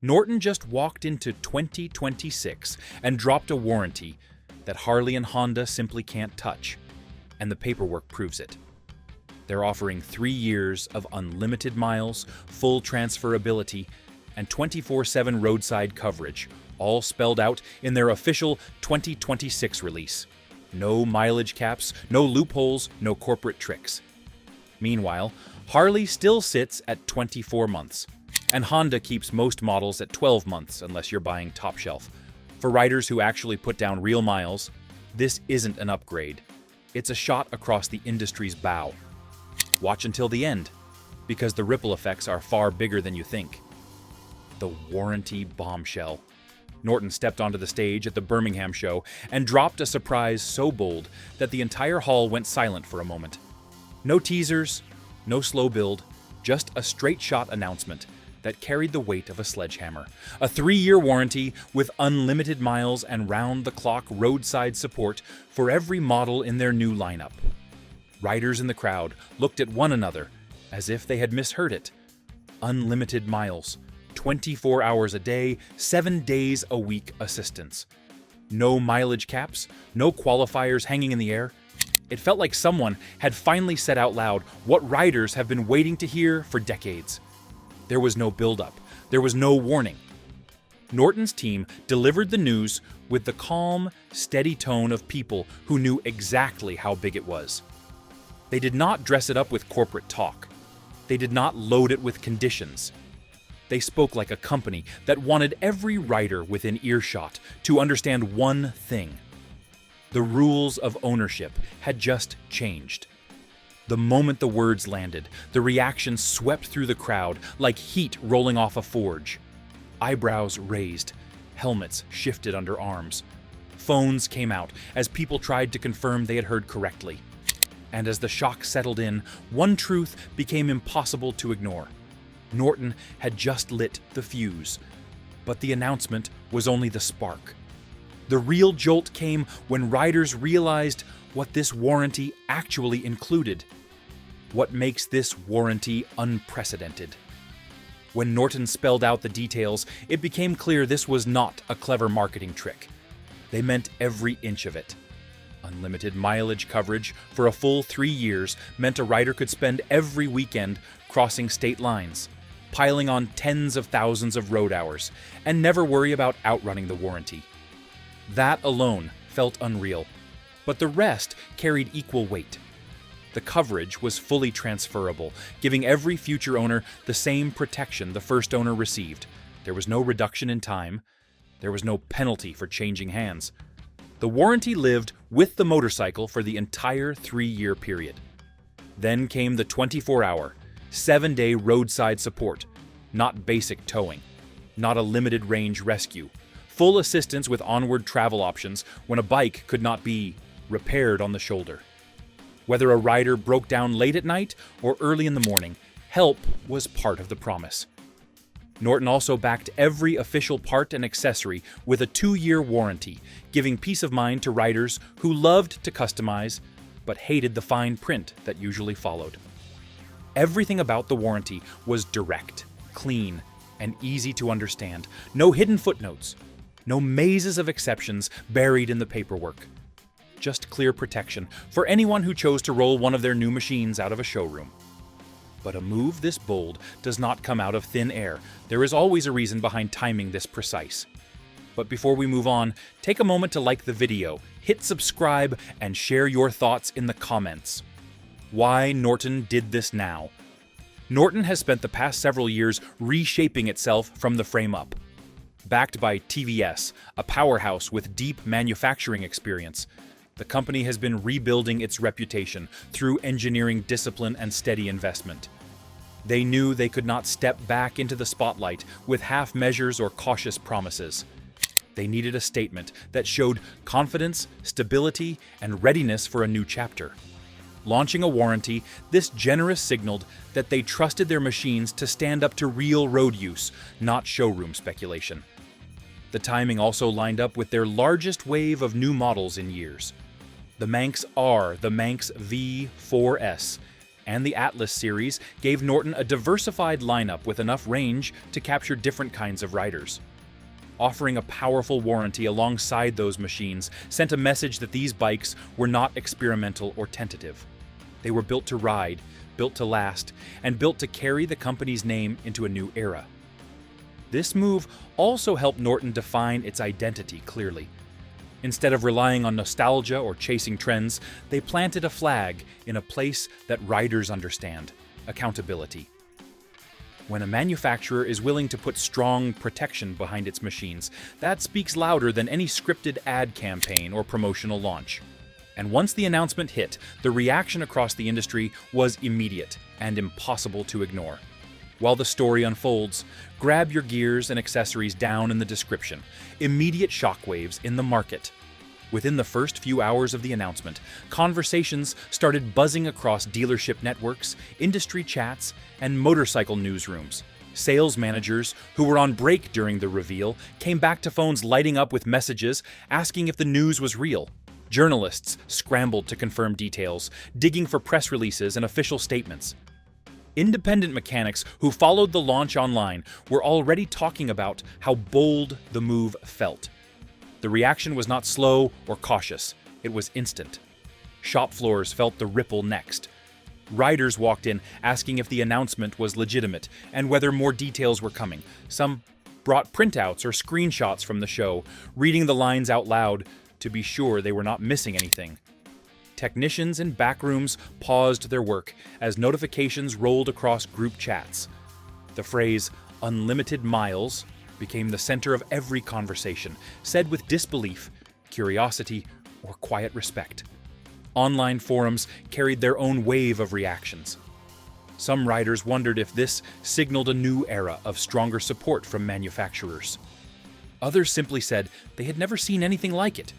Norton just walked into 2026 and dropped a warranty that Harley and Honda simply can't touch, and the paperwork proves it. They're offering 3 years of unlimited miles, full transferability, and 24/7 roadside coverage, all spelled out in their official 2026 release. No mileage caps, no loopholes, no corporate tricks. Meanwhile, Harley still sits at 24 months, and Honda keeps most models at 12 months unless you're buying top shelf. For riders who actually put down real miles, this isn't an upgrade. It's a shot across the industry's bow. Watch until the end, because the ripple effects are far bigger than you think. The warranty bombshell. Norton stepped onto the stage at the Birmingham show and dropped a surprise so bold that the entire hall went silent for a moment. No teasers, no slow build, just a straight-shot announcement that carried the weight of a sledgehammer. A 3-year warranty with unlimited miles and round-the-clock roadside support for every model in their new lineup. Riders in the crowd looked at one another as if they had misheard it. Unlimited miles, 24 hours a day, 7 days a week assistance. No mileage caps, no qualifiers hanging in the air. It felt like someone had finally said out loud what riders have been waiting to hear for decades. There was no build-up. There was no warning. Norton's team delivered the news with the calm, steady tone of people who knew exactly how big it was. They did not dress it up with corporate talk. They did not load it with conditions. They spoke like a company that wanted every rider within earshot to understand one thing. The rules of ownership had just changed. The moment the words landed, the reaction swept through the crowd like heat rolling off a forge. Eyebrows raised, helmets shifted under arms. Phones came out as people tried to confirm they had heard correctly. And as the shock settled in, one truth became impossible to ignore. Norton had just lit the fuse, but the announcement was only the spark. The real jolt came when riders realized what this warranty actually included. What makes this warranty unprecedented. When Norton spelled out the details, it became clear this was not a clever marketing trick. They meant every inch of it. Unlimited mileage coverage for a full 3 years meant a rider could spend every weekend crossing state lines, piling on tens of thousands of road hours, and never worry about outrunning the warranty. That alone felt unreal, but the rest carried equal weight. The coverage was fully transferable, giving every future owner the same protection the first owner received. There was no reduction in time. There was no penalty for changing hands. The warranty lived with the motorcycle for the entire 3-year period. Then came the 24-hour, 7-day roadside support, not basic towing, not a limited range rescue, full assistance with onward travel options when a bike could not be repaired on the shoulder. Whether a rider broke down late at night or early in the morning, help was part of the promise. Norton also backed every official part and accessory with a 2-year warranty, giving peace of mind to riders who loved to customize but hated the fine print that usually followed. Everything about the warranty was direct, clean, and easy to understand. No hidden footnotes, no mazes of exceptions buried in the paperwork. Just clear protection for anyone who chose to roll one of their new machines out of a showroom. But a move this bold does not come out of thin air. There is always a reason behind timing this precise. But before we move on, take a moment to like the video, hit subscribe, and share your thoughts in the comments. Why Norton did this now? Norton has spent the past several years reshaping itself from the frame up. Backed by TVS, a powerhouse with deep manufacturing experience, the company has been rebuilding its reputation through engineering discipline and steady investment. They knew they could not step back into the spotlight with half measures or cautious promises. They needed a statement that showed confidence, stability, and readiness for a new chapter. Launching a warranty, this generous signaled that they trusted their machines to stand up to real road use, not showroom speculation. The timing also lined up with their largest wave of new models in years. The Manx R, the Manx V4S, and the Atlas series gave Norton a diversified lineup with enough range to capture different kinds of riders. Offering a powerful warranty alongside those machines sent a message that these bikes were not experimental or tentative. They were built to ride, built to last, and built to carry the company's name into a new era. This move also helped Norton define its identity clearly. Instead of relying on nostalgia or chasing trends, they planted a flag in a place that riders understand: accountability. When a manufacturer is willing to put strong protection behind its machines, that speaks louder than any scripted ad campaign or promotional launch. And once the announcement hit, the reaction across the industry was immediate and impossible to ignore. While the story unfolds, grab your gears and accessories down in the description. Immediate shockwaves in the market. Within the first few hours of the announcement, conversations started buzzing across dealership networks, industry chats, and motorcycle newsrooms. Sales managers who were on break during the reveal came back to phones lighting up with messages asking if the news was real. Journalists scrambled to confirm details, digging for press releases and official statements. Independent mechanics who followed the launch online were already talking about how bold the move felt. The reaction was not slow or cautious, it was instant. Shop floors felt the ripple next. Riders walked in asking if the announcement was legitimate and whether more details were coming. Some brought printouts or screenshots from the show, reading the lines out loud to be sure they were not missing anything. Technicians in backrooms paused their work as notifications rolled across group chats. The phrase "unlimited miles" became the center of every conversation, said with disbelief, curiosity, or quiet respect. Online forums carried their own wave of reactions. Some riders wondered if this signaled a new era of stronger support from manufacturers. Others simply said they had never seen anything like it.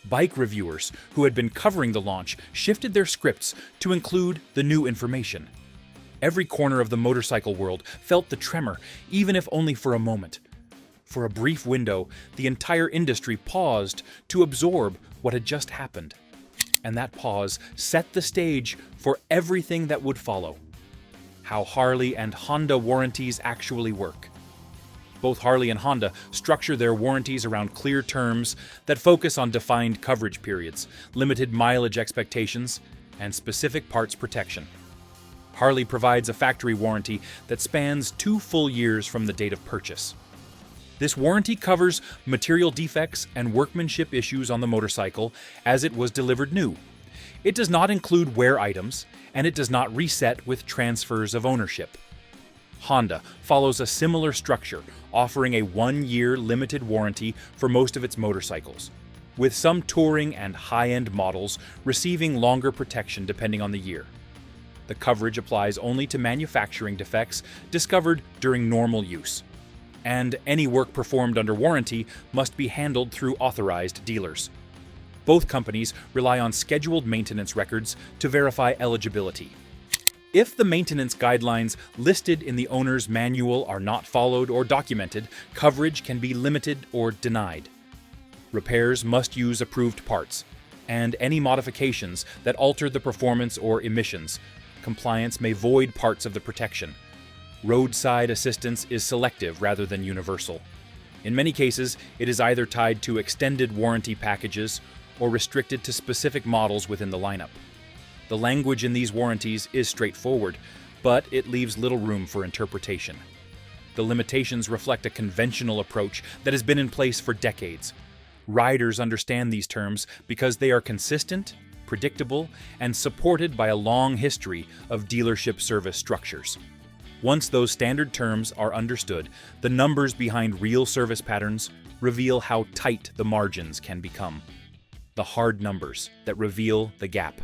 Bike reviewers who had been covering the launch shifted their scripts to include the new information. Every corner of the motorcycle world felt the tremor, even if only for a moment. For a brief window, the entire industry paused to absorb what had just happened. And that pause set the stage for everything that would follow. How Harley and Honda warranties actually work. Both Harley and Honda structure their warranties around clear terms that focus on defined coverage periods, limited mileage expectations, and specific parts protection. Harley provides a factory warranty that spans 2 full years from the date of purchase. This warranty covers material defects and workmanship issues on the motorcycle as it was delivered new. It does not include wear items, and it does not reset with transfers of ownership. Honda follows a similar structure, offering a 1-year limited warranty for most of its motorcycles, with some touring and high-end models receiving longer protection depending on the year. The coverage applies only to manufacturing defects discovered during normal use, and any work performed under warranty must be handled through authorized dealers. Both companies rely on scheduled maintenance records to verify eligibility. If the maintenance guidelines listed in the owner's manual are not followed or documented, coverage can be limited or denied. Repairs must use approved parts, and any modifications that alter the performance or emissions. Compliance may void parts of the protection. Roadside assistance is selective rather than universal. In many cases, it is either tied to extended warranty packages or restricted to specific models within the lineup. The language in these warranties is straightforward, but it leaves little room for interpretation. The limitations reflect a conventional approach that has been in place for decades. Riders understand these terms because they are consistent, predictable, and supported by a long history of dealership service structures. Once those standard terms are understood, the numbers behind real service patterns reveal how tight the margins can become. The hard numbers that reveal the gap.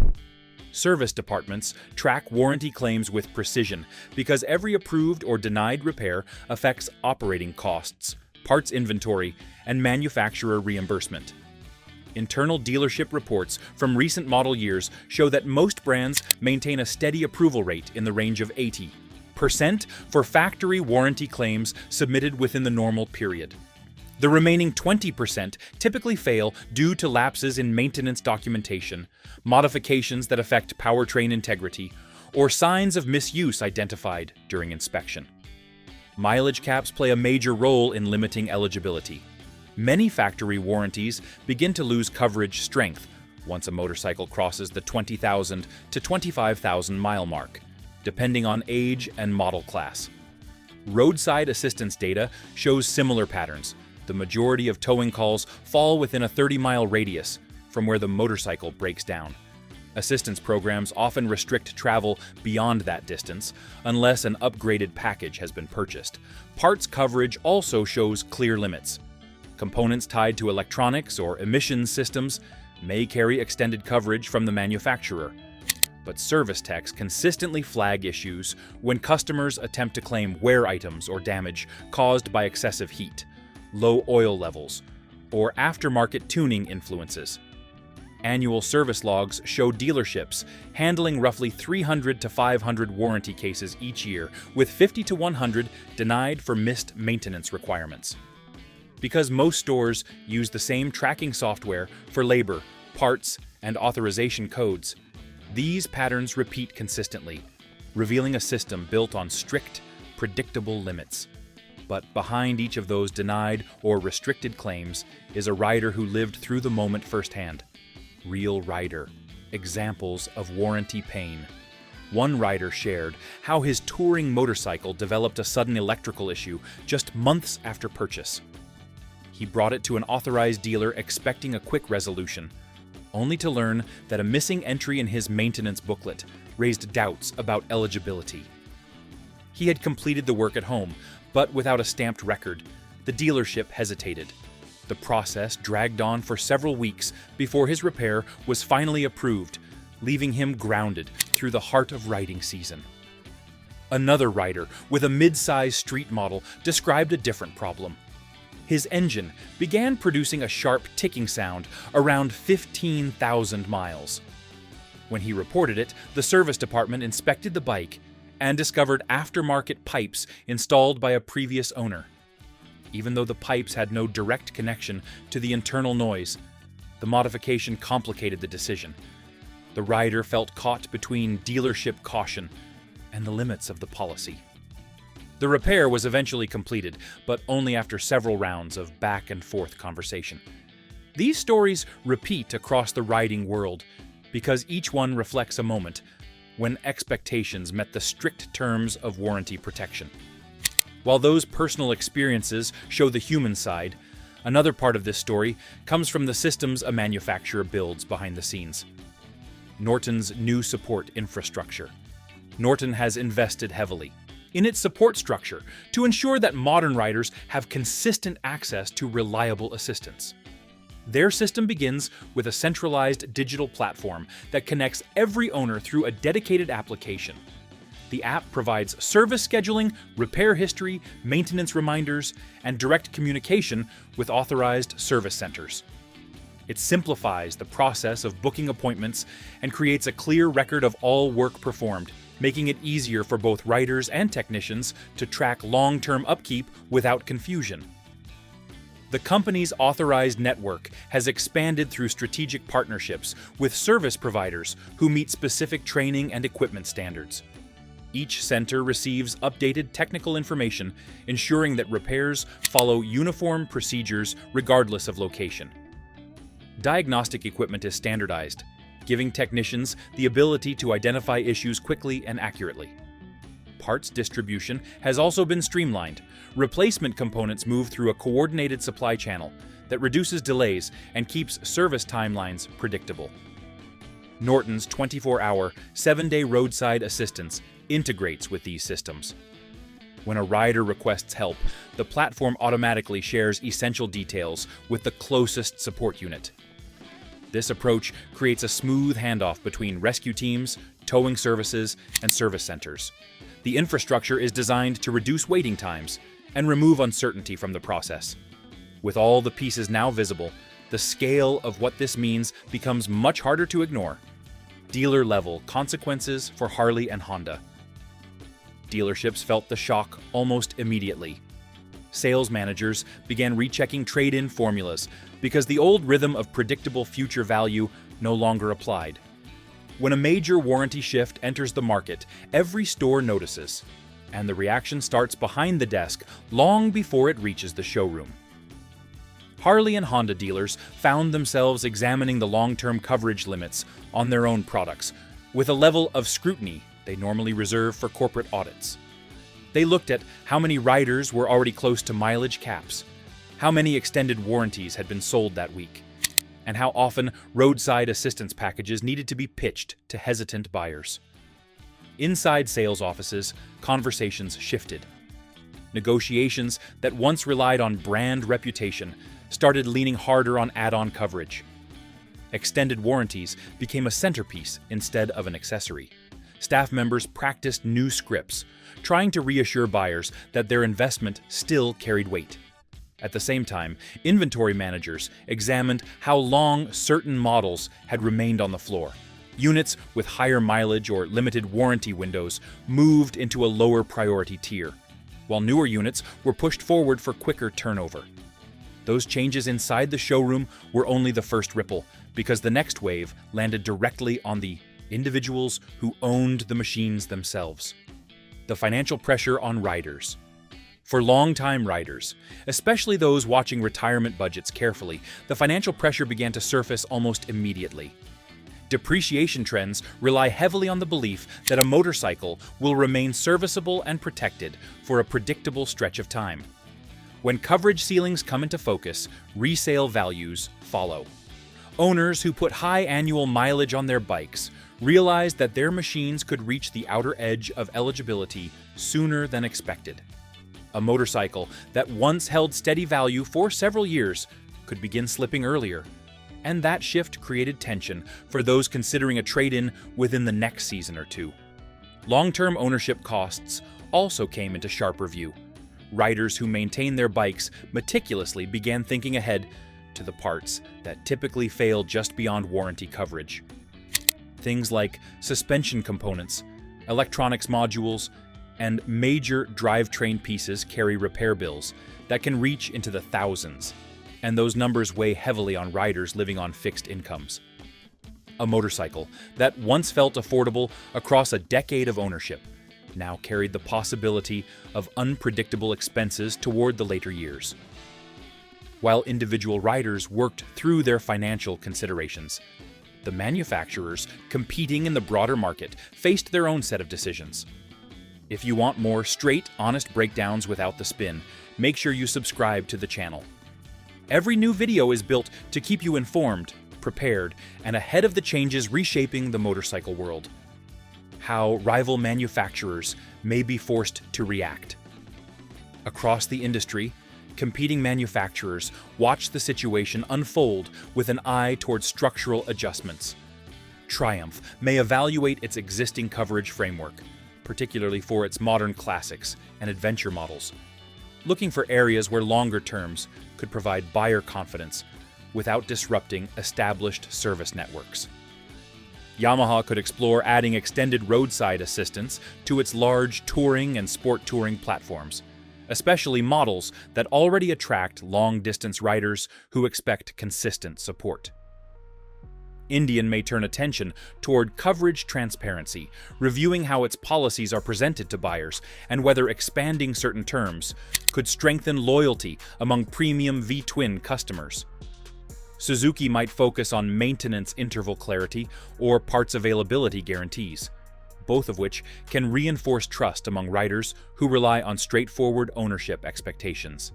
Service departments track warranty claims with precision because every approved or denied repair affects operating costs, parts inventory, and manufacturer reimbursement. Internal dealership reports from recent model years show that most brands maintain a steady approval rate in the range of 80% for factory warranty claims submitted within the normal period. The remaining 20% typically fail due to lapses in maintenance documentation, modifications that affect powertrain integrity, or signs of misuse identified during inspection. Mileage caps play a major role in limiting eligibility. Many factory warranties begin to lose coverage strength once a motorcycle crosses the 20,000 to 25,000 mile mark, depending on age and model class. Roadside assistance data shows similar patterns. The majority of towing calls fall within a 30-mile radius from where the motorcycle breaks down. Assistance programs often restrict travel beyond that distance unless an upgraded package has been purchased. Parts coverage also shows clear limits. Components tied to electronics or emissions systems may carry extended coverage from the manufacturer, but service techs consistently flag issues when customers attempt to claim wear items or damage caused by excessive heat, low oil levels, or aftermarket tuning influences. Annual service logs show dealerships handling roughly 300 to 500 warranty cases each year, with 50 to 100 denied for missed maintenance requirements. Because most stores use the same tracking software for labor, parts, and authorization codes, these patterns repeat consistently, revealing a system built on strict, predictable limits. But behind each of those denied or restricted claims is a rider who lived through the moment firsthand. Real rider. Examples of warranty pain. One rider shared how his touring motorcycle developed a sudden electrical issue just months after purchase. He brought it to an authorized dealer expecting a quick resolution, only to learn that a missing entry in his maintenance booklet raised doubts about eligibility. He had completed the work at home, but without a stamped record, the dealership hesitated. The process dragged on for several weeks before his repair was finally approved, leaving him grounded through the heart of riding season. Another rider with a mid-size street model described a different problem. His engine began producing a sharp ticking sound around 15,000 miles. When he reported it, the service department inspected the bike and discovered aftermarket pipes installed by a previous owner. Even though the pipes had no direct connection to the internal noise, the modification complicated the decision. The rider felt caught between dealership caution and the limits of the policy. The repair was eventually completed, but only after several rounds of back-and-forth conversation. These stories repeat across the riding world because each one reflects a moment when expectations met the strict terms of warranty protection. While those personal experiences show the human side, another part of this story comes from the systems a manufacturer builds behind the scenes. Norton's new support infrastructure. Norton has invested heavily in its support structure to ensure that modern riders have consistent access to reliable assistance. Their system begins with a centralized digital platform that connects every owner through a dedicated application. The app provides service scheduling, repair history, maintenance reminders, and direct communication with authorized service centers. It simplifies the process of booking appointments and creates a clear record of all work performed, making it easier for both riders and technicians to track long-term upkeep without confusion. The company's authorized network has expanded through strategic partnerships with service providers who meet specific training and equipment standards. Each center receives updated technical information, ensuring that repairs follow uniform procedures regardless of location. Diagnostic equipment is standardized, giving technicians the ability to identify issues quickly and accurately. Parts distribution has also been streamlined. Replacement components move through a coordinated supply channel that reduces delays and keeps service timelines predictable. Norton's 24-hour, 7-day roadside assistance integrates with these systems. When a rider requests help, the platform automatically shares essential details with the closest support unit. This approach creates a smooth handoff between rescue teams, towing services, and service centers. The infrastructure is designed to reduce waiting times and remove uncertainty from the process. With all the pieces now visible, the scale of what this means becomes much harder to ignore. Dealer-level consequences for Harley and Honda. Dealerships felt the shock almost immediately. Sales managers began rechecking trade-in formulas because the old rhythm of predictable future value no longer applied. When a major warranty shift enters the market, every store notices, and the reaction starts behind the desk long before it reaches the showroom. Harley and Honda dealers found themselves examining the long-term coverage limits on their own products with a level of scrutiny they normally reserve for corporate audits. They looked at how many riders were already close to mileage caps, how many extended warranties had been sold that week, and how often roadside assistance packages needed to be pitched to hesitant buyers. Inside sales offices, conversations shifted. Negotiations that once relied on brand reputation started leaning harder on add-on coverage. Extended warranties became a centerpiece instead of an accessory. Staff members practiced new scripts, trying to reassure buyers that their investment still carried weight. At the same time, inventory managers examined how long certain models had remained on the floor. Units with higher mileage or limited warranty windows moved into a lower priority tier, while newer units were pushed forward for quicker turnover. Those changes inside the showroom were only the first ripple, because the next wave landed directly on the individuals who owned the machines themselves. The financial pressure on riders. For long-time riders, especially those watching retirement budgets carefully, the financial pressure began to surface almost immediately. Depreciation trends rely heavily on the belief that a motorcycle will remain serviceable and protected for a predictable stretch of time. When coverage ceilings come into focus, resale values follow. Owners who put high annual mileage on their bikes realized that their machines could reach the outer edge of eligibility sooner than expected. A motorcycle that once held steady value for several years could begin slipping earlier, and that shift created tension for those considering a trade-in within the next season or two. Long-term ownership costs also came into sharper view. Riders who maintain their bikes meticulously began thinking ahead to the parts that typically fail just beyond warranty coverage. Things like suspension components, electronics modules, and major drivetrain pieces carry repair bills that can reach into the thousands, and those numbers weigh heavily on riders living on fixed incomes. A motorcycle that once felt affordable across a decade of ownership now carried the possibility of unpredictable expenses toward the later years. While individual riders worked through their financial considerations, the manufacturers competing in the broader market faced their own set of decisions. If you want more straight, honest breakdowns without the spin, make sure you subscribe to the channel. Every new video is built to keep you informed, prepared, and ahead of the changes reshaping the motorcycle world. How rival manufacturers may be forced to react. Across the industry, competing manufacturers watch the situation unfold with an eye toward structural adjustments. Triumph may evaluate its existing coverage framework, particularly for its modern classics and adventure models, looking for areas where longer terms could provide buyer confidence without disrupting established service networks. Yamaha could explore adding extended roadside assistance to its large touring and sport touring platforms, especially models that already attract long-distance riders who expect consistent support. Indian may turn attention toward coverage transparency, reviewing how its policies are presented to buyers and whether expanding certain terms could strengthen loyalty among premium V-twin customers. Suzuki might focus on maintenance interval clarity or parts availability guarantees, both of which can reinforce trust among riders who rely on straightforward ownership expectations.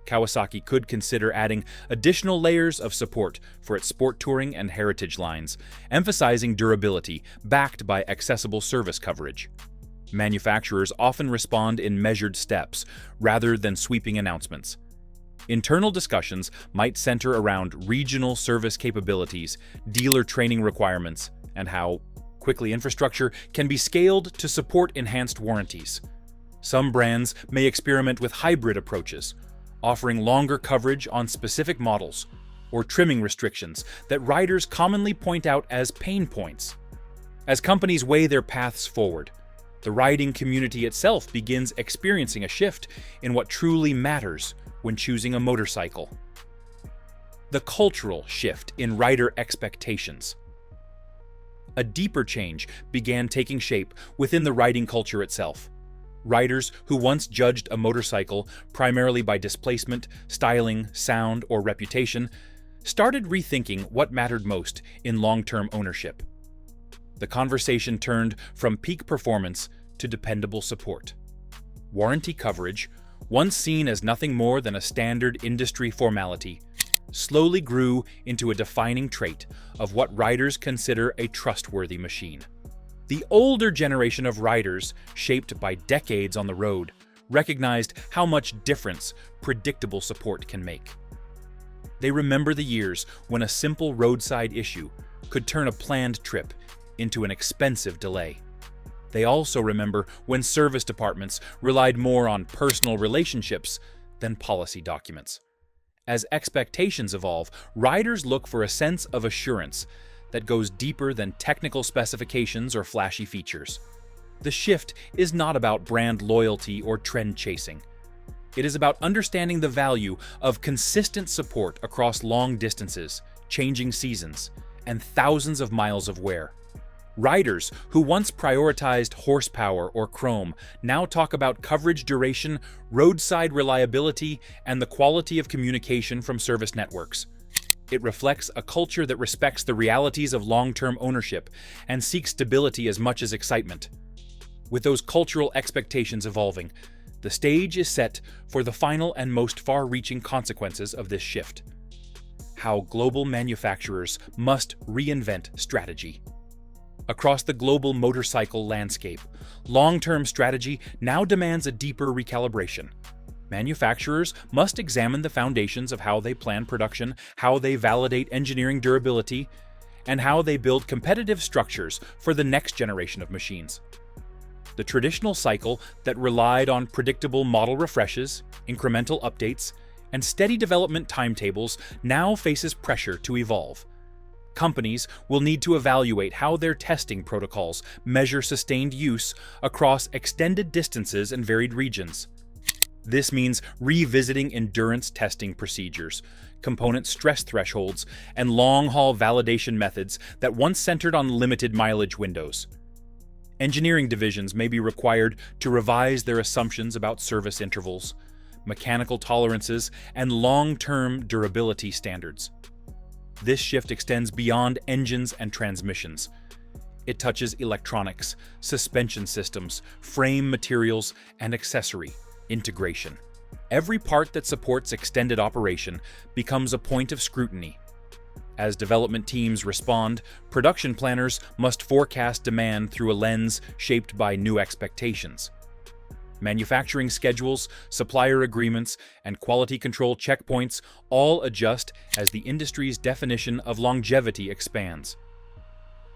Kawasaki could consider adding additional layers of support for its sport touring and heritage lines, emphasizing durability backed by accessible service coverage. Manufacturers often respond in measured steps rather than sweeping announcements. Internal discussions might center around regional service capabilities, dealer training requirements, and how quickly infrastructure can be scaled to support enhanced warranties. Some brands may experiment with hybrid approaches, offering longer coverage on specific models, or trimming restrictions that riders commonly point out as pain points. As companies weigh their paths forward, the riding community itself begins experiencing a shift in what truly matters when choosing a motorcycle. The cultural shift in rider expectations. A deeper change began taking shape within the riding culture itself. Riders who once judged a motorcycle primarily by displacement, styling, sound, or reputation started rethinking what mattered most in long-term ownership. The conversation turned from peak performance to dependable support. Warranty coverage, once seen as nothing more than a standard industry formality, slowly grew into a defining trait of what riders consider a trustworthy machine. The older generation of riders, shaped by decades on the road, recognized how much difference predictable support can make. They remember the years when a simple roadside issue could turn a planned trip into an expensive delay. They also remember when service departments relied more on personal relationships than policy documents. As expectations evolve, riders look for a sense of assurance that goes deeper than technical specifications or flashy features. The shift is not about brand loyalty or trend chasing. It is about understanding the value of consistent support across long distances, changing seasons, and thousands of miles of wear. Riders who once prioritized horsepower or chrome now talk about coverage duration, roadside reliability, and the quality of communication from service networks. It reflects a culture that respects the realities of long-term ownership and seeks stability as much as excitement. With those cultural expectations evolving, the stage is set for the final and most far-reaching consequences of this shift. How global manufacturers must reinvent strategy. Across the global motorcycle landscape, long-term strategy now demands a deeper recalibration. Manufacturers must examine the foundations of how they plan production, how they validate engineering durability, and how they build competitive structures for the next generation of machines. The traditional cycle that relied on predictable model refreshes, incremental updates, and steady development timetables now faces pressure to evolve. Companies will need to evaluate how their testing protocols measure sustained use across extended distances and varied regions. This means revisiting endurance testing procedures, component stress thresholds, and long-haul validation methods that once centered on limited mileage windows. Engineering divisions may be required to revise their assumptions about service intervals, mechanical tolerances, and long-term durability standards. This shift extends beyond engines and transmissions. It touches electronics, suspension systems, frame materials, and accessory integration. Every part that supports extended operation becomes a point of scrutiny. As development teams respond, production planners must forecast demand through a lens shaped by new expectations. Manufacturing schedules, supplier agreements, and quality control checkpoints all adjust as the industry's definition of longevity expands.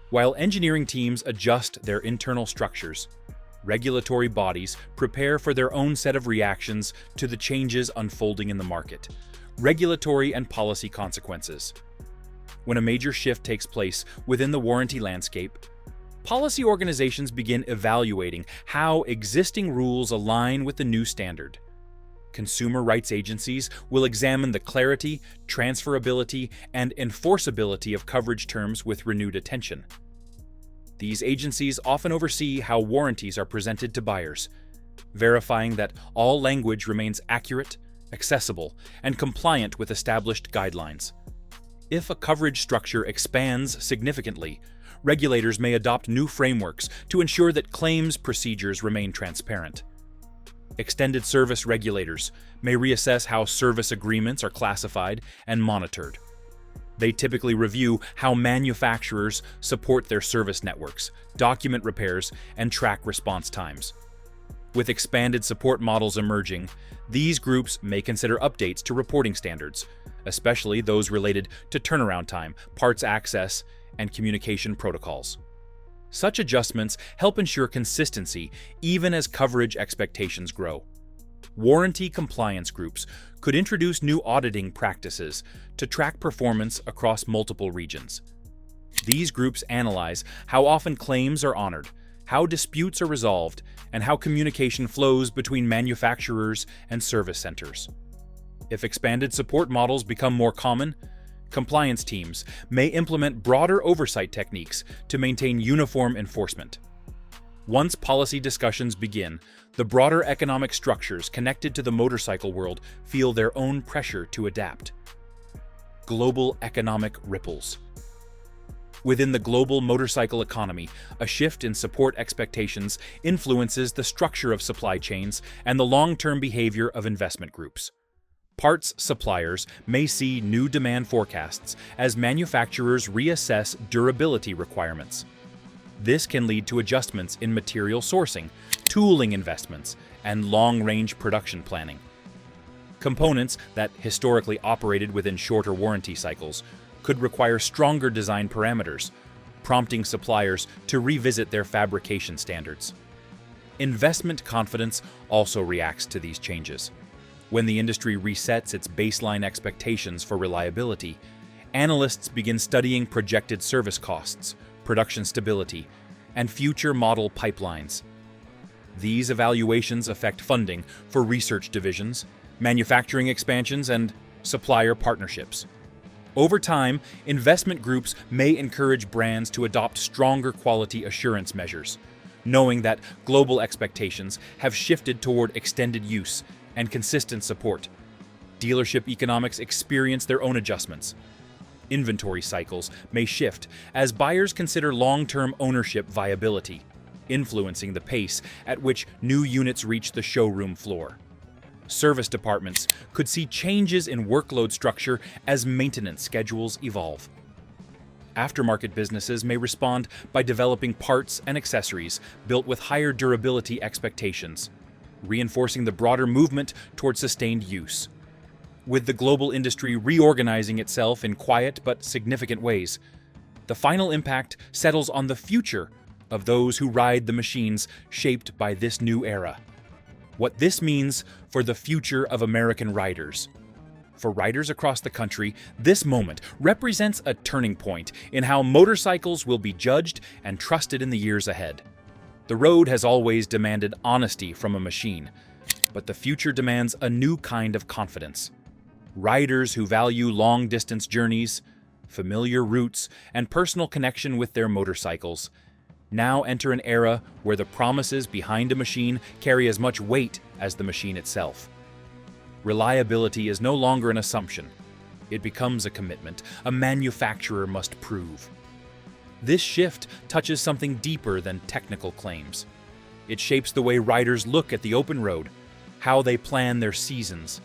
While engineering teams adjust their internal structures, regulatory bodies prepare for their own set of reactions to the changes unfolding in the market. Regulatory and policy consequences. When a major shift takes place within the warranty landscape, policy organizations begin evaluating how existing rules align with the new standard. Consumer rights agencies will examine the clarity, transferability, and enforceability of coverage terms with renewed attention. These agencies often oversee how warranties are presented to buyers, verifying that all language remains accurate, accessible, and compliant with established guidelines. If a coverage structure expands significantly, regulators may adopt new frameworks to ensure that claims procedures remain transparent. Extended service regulators may reassess how service agreements are classified and monitored. They typically review how manufacturers support their service networks, document repairs, and track response times. With expanded support models emerging, these groups may consider updates to reporting standards, especially those related to turnaround time, parts access, and communication protocols. Such adjustments help ensure consistency even as coverage expectations grow. Warranty compliance groups could introduce new auditing practices to track performance across multiple regions. These groups analyze how often claims are honored, how disputes are resolved, and how communication flows between manufacturers and service centers. If expanded support models become more common, Compliance teams may implement broader oversight techniques to maintain uniform enforcement. Once policy discussions begin, the broader economic structures connected to the motorcycle world feel their own pressure to adapt. Global economic ripples. Within the global motorcycle economy, a shift in support expectations influences the structure of supply chains and the long-term behavior of investment groups. Parts suppliers may see new demand forecasts as manufacturers reassess durability requirements. This can lead to adjustments in material sourcing, tooling investments, and long-range production planning. Components that historically operated within shorter warranty cycles could require stronger design parameters, prompting suppliers to revisit their fabrication standards. Investment confidence also reacts to these changes. When the industry resets its baseline expectations for reliability, analysts begin studying projected service costs, production stability, and future model pipelines. These evaluations affect funding for research divisions, manufacturing expansions, and supplier partnerships. Over time, investment groups may encourage brands to adopt stronger quality assurance measures, knowing that global expectations have shifted toward extended use and consistent support. Dealership economics experience their own adjustments. Inventory cycles may shift as buyers consider long-term ownership viability, influencing the pace at which new units reach the showroom floor. Service departments could see changes in workload structure as maintenance schedules evolve. Aftermarket businesses may respond by developing parts and accessories built with higher durability expectations, reinforcing the broader movement toward sustained use. With the global industry reorganizing itself in quiet but significant ways, the final impact settles on the future of those who ride the machines shaped by this new era. What this means for the future of American riders. For riders across the country, this moment represents a turning point in how motorcycles will be judged and trusted in the years ahead. The road has always demanded honesty from a machine, but the future demands a new kind of confidence. Riders who value long-distance journeys, familiar routes, and personal connection with their motorcycles now enter an era where the promises behind a machine carry as much weight as the machine itself. Reliability is no longer an assumption. It becomes a commitment a manufacturer must prove. This shift touches something deeper than technical claims. It shapes the way riders look at the open road, how they plan their seasons,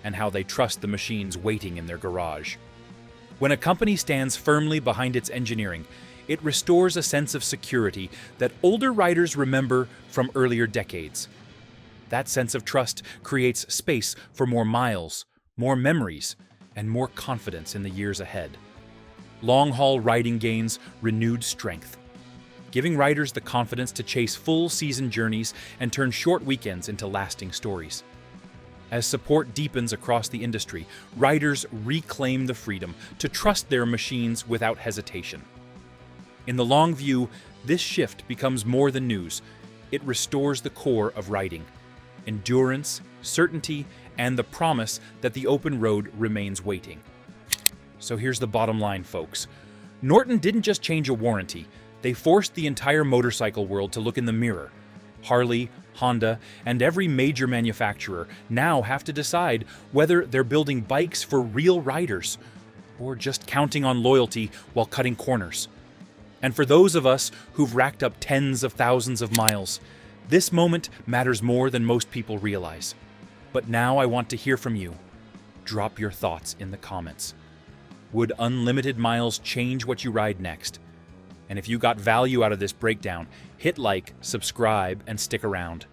and how they trust the machines waiting in their garage. When a company stands firmly behind its engineering, it restores a sense of security that older riders remember from earlier decades. That sense of trust creates space for more miles, more memories, and more confidence in the years ahead. Long-haul riding gains renewed strength, giving riders the confidence to chase full-season journeys and turn short weekends into lasting stories. As support deepens across the industry, riders reclaim the freedom to trust their machines without hesitation. In the long view, this shift becomes more than news. It restores the core of riding: endurance, certainty, and the promise that the open road remains waiting. So here's the bottom line, folks. Norton didn't just change a warranty, they forced the entire motorcycle world to look in the mirror. Harley, Honda, and every major manufacturer now have to decide whether they're building bikes for real riders or just counting on loyalty while cutting corners. And for those of us who've racked up tens of thousands of miles, this moment matters more than most people realize. But now I want to hear from you. Drop your thoughts in the comments. Would unlimited miles change what you ride next? And if you got value out of this breakdown, hit like, subscribe, and stick around.